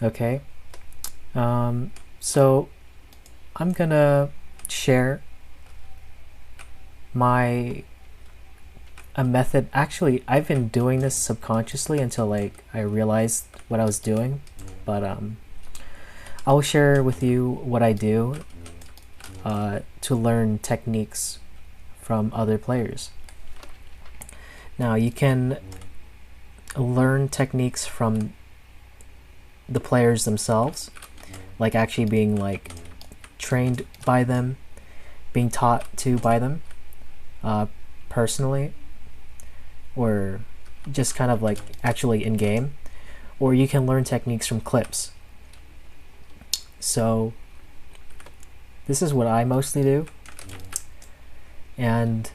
Okay. So I'm gonna share my a method. Actually, I've been doing this subconsciously until like I realized what I was doing, but I'll share with you what I do to learn techniques from other players. Now you can learn techniques from the players themselves, like actually being like trained by them, being taught to by them personally, or just kind of like actually in game, or you can learn techniques from clips. So this is what I mostly do, and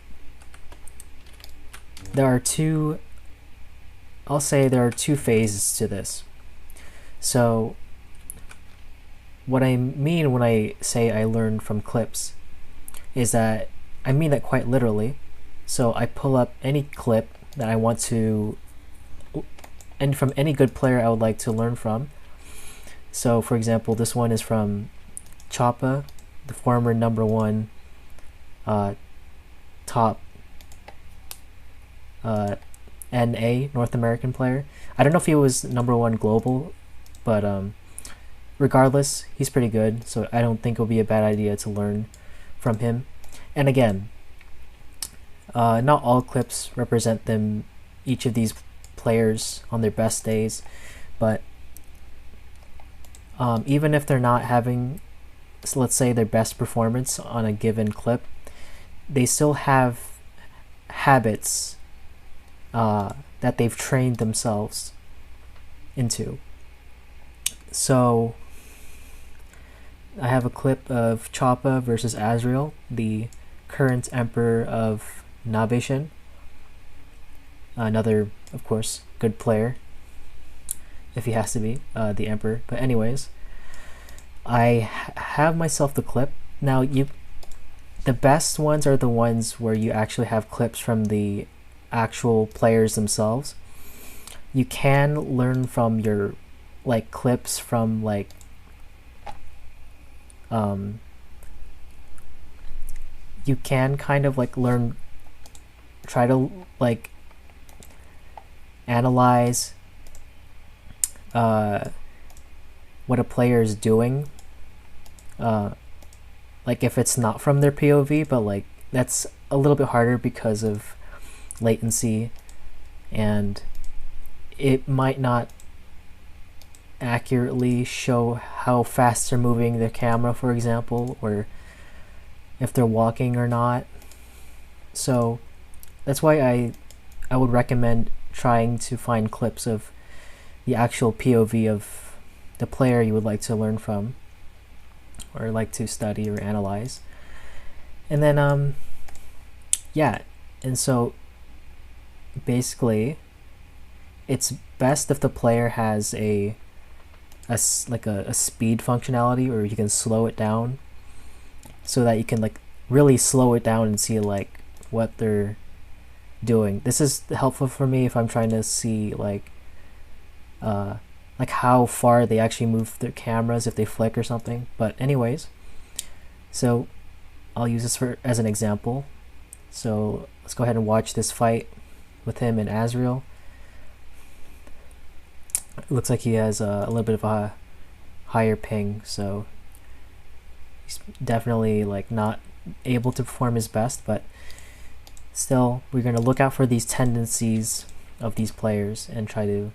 there are two, I'll say there are two phases to this. So what I mean when I say I learn from clips is that I mean that quite literally. So I pull up any clip that I want to, and from any good player I would like to learn from. So for example, this one is from Choppa, the former #1 top NA North American player. I don't know if he was #1 global, but regardless, he's pretty good, so I don't think it would be a bad idea to learn from him. And again, not all clips represent them, each of these players on their best days, but even if they're not having, so let's say, their best performance on a given clip, they still have habits that they've trained themselves into. So I have a clip of Choppa versus Azrael, the current emperor of Nabeshin. Another, of course, good player, if he has to be, the emperor. But anyways, I have myself the clip. Now, the best ones are the ones where you actually have clips from the actual players themselves. You can learn from your like clips from like you can kind of like try to like analyze what a player is doing, like if it's not from their POV, but like that's a little bit harder because of latency, and it might not accurately show how fast they're moving their camera, for example, or if they're walking or not. So that's why I would recommend trying to find clips of the actual POV of the player you would like to learn from or like to study or analyze. And then yeah, and so basically it's best if the player has a speed functionality, or you can slow it down so that you can like really slow it down and see like what they're doing. This is helpful for me if I'm trying to see like how far they actually move their cameras if they flick or something. But anyways, so I'll use this as an example. So let's go ahead and watch this fight with him and Azrael. It looks like he has a little bit of a higher ping, so he's definitely like not able to perform his best, but still we're going to look out for these tendencies of these players and try to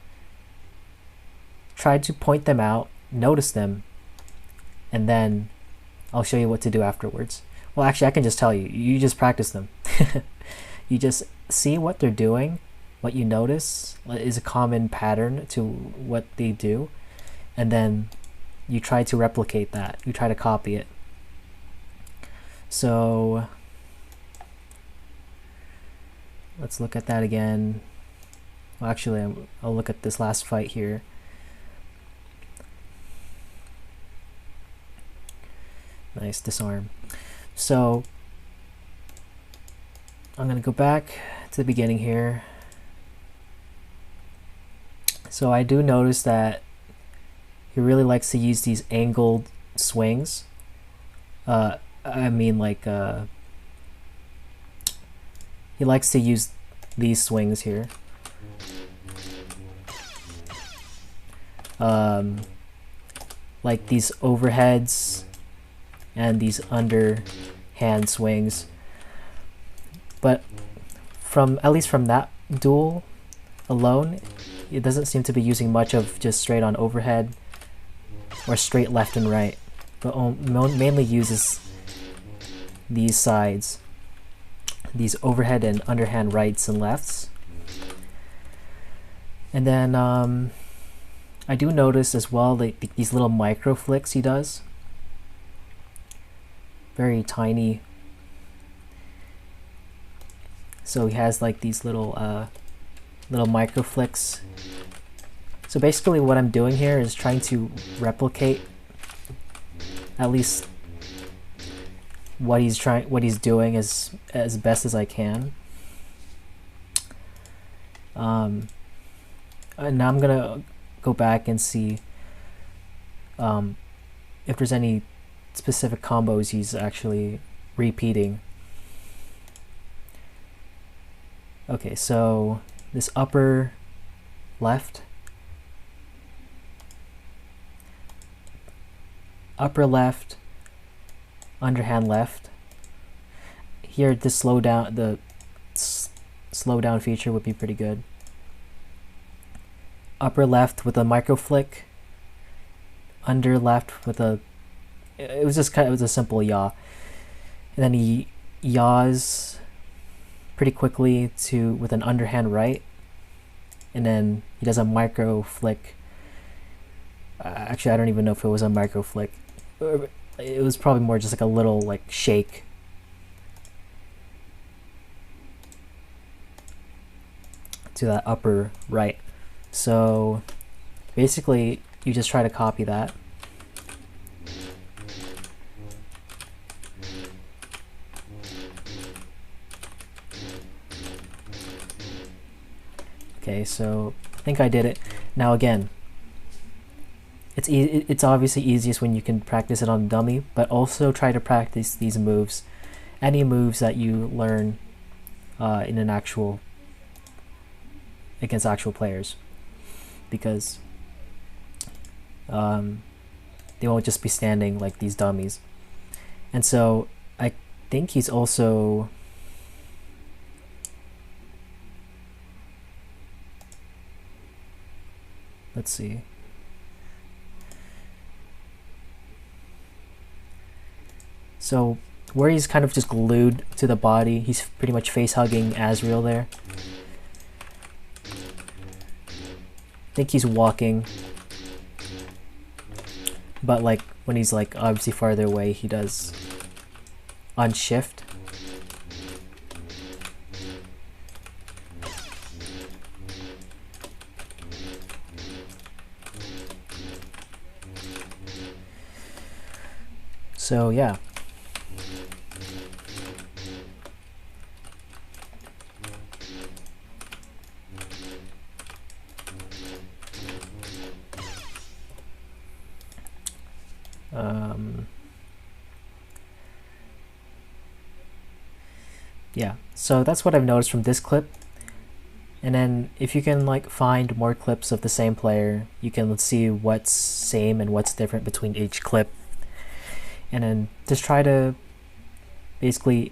point them out, notice them, and then I'll show you what to do afterwards. Well, actually I can just tell you, you just practice them. You just see what they're doing, what you notice is a common pattern to what they do, and then you try to replicate that, you try to copy it. So let's look at that again. Well, actually I'll look at this last fight here. Nice disarm. So I'm gonna go back to the beginning here. So I do notice that he really likes to use these angled swings. I mean, like, he likes to use these swings here. Like these overheads and these underhand swings. But at least from that duel alone, it doesn't seem to be using much of just straight on overhead or straight left and right, but mainly uses these sides, these overhead and underhand rights and lefts. And then I do notice as well these little micro flicks he does. Very tiny. So he has like these little micro flicks. So basically what I'm doing here is trying to replicate at least what he's doing as best as I can. And now I'm gonna go back and see if there's any specific combos he's actually repeating. Okay, so this upper left, underhand left. Here, the slow down feature would be pretty good. Upper left with a micro flick, under left with a, it was a simple yaw, and then he yaws pretty quickly with an underhand right, and then he does a micro flick. Actually, I don't even know if it was a micro flick. It was probably more just like a little like shake. To that upper right. So basically you just try to copy that. Okay, so I think I did it. Now again, it's obviously easiest when you can practice it on dummy, but also try to practice these moves, any moves that you learn in an actual, against actual players, because they won't just be standing like these dummies. And so I think he's also, let's see. So where he's kind of just glued to the body, he's pretty much face hugging Asriel there. I think he's walking, but like when he's like obviously farther away, he does unshift. So yeah. Yeah, so that's what I've noticed from this clip. And then if you can like find more clips of the same player, you can see what's same and what's different between each clip. And then just try to basically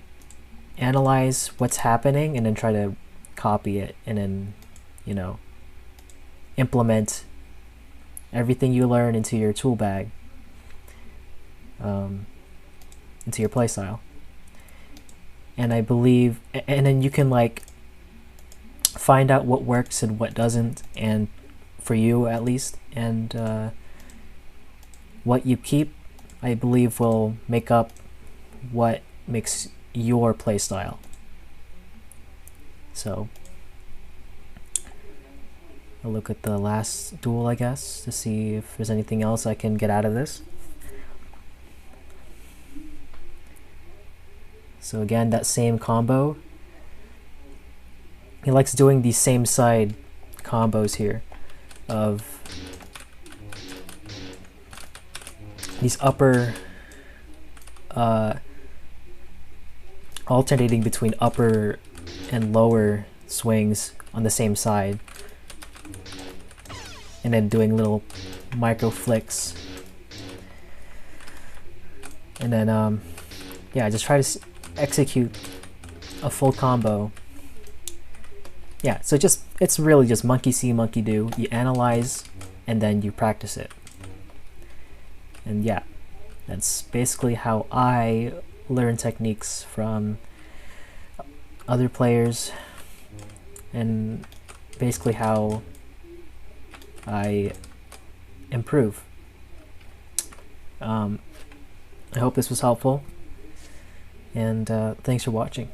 analyze what's happening and then try to copy it, and then, you know, implement everything you learn into your tool bag, into your playstyle. And I believe, and then you can like find out what works and what doesn't, and for you at least, and what you keep, I believe, will make up what makes your playstyle. So I'll look at the last duel, I guess, to see if there's anything else I can get out of this. So again, that same combo. He likes doing these same side combos here of these upper alternating between upper and lower swings on the same side, and then doing little micro flicks, and then yeah, just try to execute a full combo. Yeah, so it's really just monkey see, monkey do. You analyze and then you practice it. And yeah, that's basically how I learn techniques from other players, and basically how I improve. I hope this was helpful, and thanks for watching.